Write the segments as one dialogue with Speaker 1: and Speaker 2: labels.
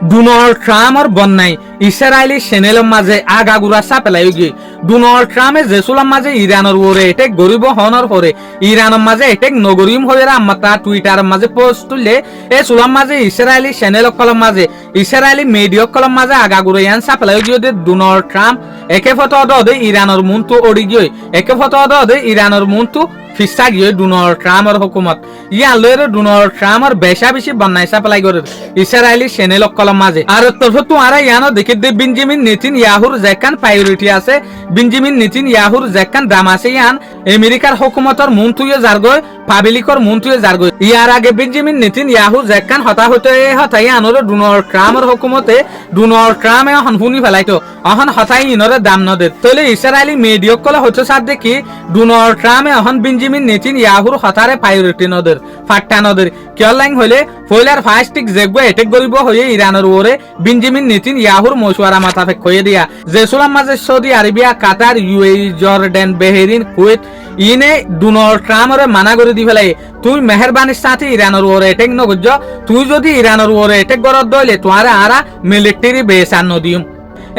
Speaker 1: Donald ট্রাম্পর বন্যায় Israeli সেনেলের মাঝে আগাগুড়া চাপেলাই গিয়ে ডোনাল্ড ট্রাম্পে জেসুলার মাঝে ইরানের ওরে এটেক গরিব হওয়ার পরে ইরানের মাঝে এটেক নগরীম হয়ে আম্মাতা টুইটারের মাঝে পোস্ট তুললে এ সুলার মাঝে ইসরায়েলি সেনেলকলের মাঝে ইসরায়েলি মিডিয়কলের মাঝে আগাগুড়া ইয়ান চাপেলাই গিয়ে ডোনাল্ড ট্রাম্প একে ফটো দে ইরানের মুন্তু ওড়ি গিয়ে একে ফটো দে ইরানের মুন্তু ফিসা গিয়ে ডোনাল্ড ট্রাম্পের হুকুমত ইয়ান লয়ের ডোনাল্ড ট্রাম্পের বেশা বেশি বন্যায় চাপেলাই করে ইসরায়েলি সেনেলকলের মাঝে আর তরফ তোমারা ইয়ানো দেখি দে বেঞ্জামিন নেতানিয়াহুর যেখান প্রায়োরিটি আছে বেঞ্জামিন নেতানিয়াহুর যেখান দাম আছে ইয়ান আমেরিকার হুকুমতর মন্ত্রীয় জারগয় পাবলিকর মন্ত্রীয় জারগয় ইয়ার আগে বেঞ্জামিন নেতানিয়াহু যেখান হতা হতে হতাই আনর ডোনাল্ড ট্রাম্পের হুকুমতে ডোনাল্ড ট্রাম্পে এখন শুনি ফেলাইতো এখন হতাই ইনরে দাম নদে তলে ইসরায়েলি মিডিয়কলে হচ্ছে সাথ দেখি ডোনাল্ড ট্রাম্পে এখন বেঞ্জামিন নেতানিয়াহুর হতারে প্রায়োরিটি নদের ফাট্টা নদের কিয় লাইন হইলে ফয়লার ফাস্টিক জেগবে এটেক গরিব হয়ে ইরানের ওরে বেঞ্জামিন নেতানিয়াহুর মশওয়ারা মাথাফেক হয়ে দিয়া জেসুলাম মাঝে সৌদি আরবিয়া কাতার ইউএই জর্ডান বাহরিন কুয়েত ইনে ডোনাল্ড ট্রাম্পরে মানা করে দি ফেলাই তুই মেহরবানির সাথে ইরানের ওরে এটেক নগজ তুই যদি ইরানের ওরে এটেক গরদ দইলে তোয়ারে আরা মিলিটারি বেস আর নদিম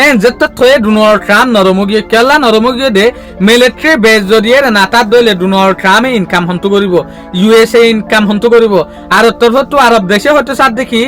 Speaker 1: এন যেত থয়ে ডোনাল্ড ট্রাম্প নরমগিয়ে কেলা নরমগিয়ে দে মিলিটারি বেস যদি এর নাতার দইলে ডোনাল্ড ট্রাম্পে ইনকাম হন্তু করিব ইউএসএ ইনকাম হন্তু করিব আর তরফত আরব দেশে হয়তো সাথ দেখি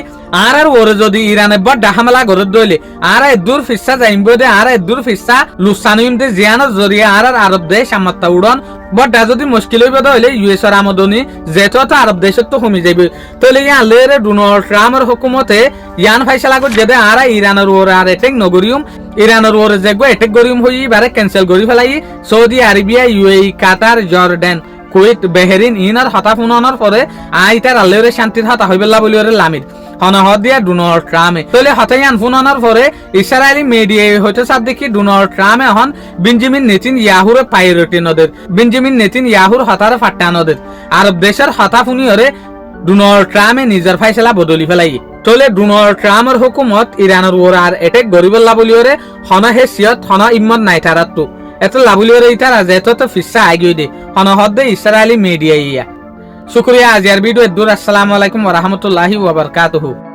Speaker 1: আর ওরে যদি ইরানে বড় হামলা করে দইলে আর দূর ফিসা যাইব দে আর দূর ফিসা লুসানুম দে জিয়ানোর জরিয়া আর আরব দেশ আমাত্তা উড়ন বড় যদি মুশকিল হইব দইলে ইউএস এর আমদনি যেত তো আরব দেশত তো কমি যাইবে তলে ইয়ান লেরে ডোনাল্ড ট্রাম্পের হুকুমতে ইয়ান ফাইসালা করে যেদে আর ইরানের ওরে আর এটেক নগরিয়ম ইরানের ওরে যেগো এটেক গরিয়ম হই বারে ক্যান্সেল করি ফেলাই সৌদি আরবিয়া ইউএই কাতার জর্ডান কুয়েত বাহরিন ইনার হতা ফুনানোর পরে আইতার আল্লাহরে শান্তির হতা হইবেলা বলি ওরে লামির হনহদ দিয়া ডোনাল্ড ট্রাম্পে তলে হতাইয়ান ফুনানোর পরে ইসরায়েলি মিডিয়া হইতে সাথ দেখি ডোনাল্ড ট্রাম্পে এখন বেঞ্জামিন নেতানিয়াহুর প্রায়োরিটি নদের বেঞ্জামিন নেতানিয়াহুর হতারে ফাট্টা নদের আরব দেশের হতা ফুনি হরে ডোনাল্ড ট্রাম্পে নিজের ফাইসলা বদলি ফেলাই তলে ডোনাল্ড ট্রাম্পের হুকুমত ইরানের ওর আর এটেক গরিবল্লা বলি ওরে হন হেসিয়ত হন ইম্মত নাই তারাত্তু এত লাভলি ওরে ইতারা যেত তো ফিসা আগিয়ে দে হনহদ দে ইসরায়েলি মিডিয়া ইয়া শুক্রিয়া আজিয়ার ভিডিও দূর আসসালামু আলাইকুম ওয়া রাহমাতুল্লাহি ওয়া বারাকাতুহু।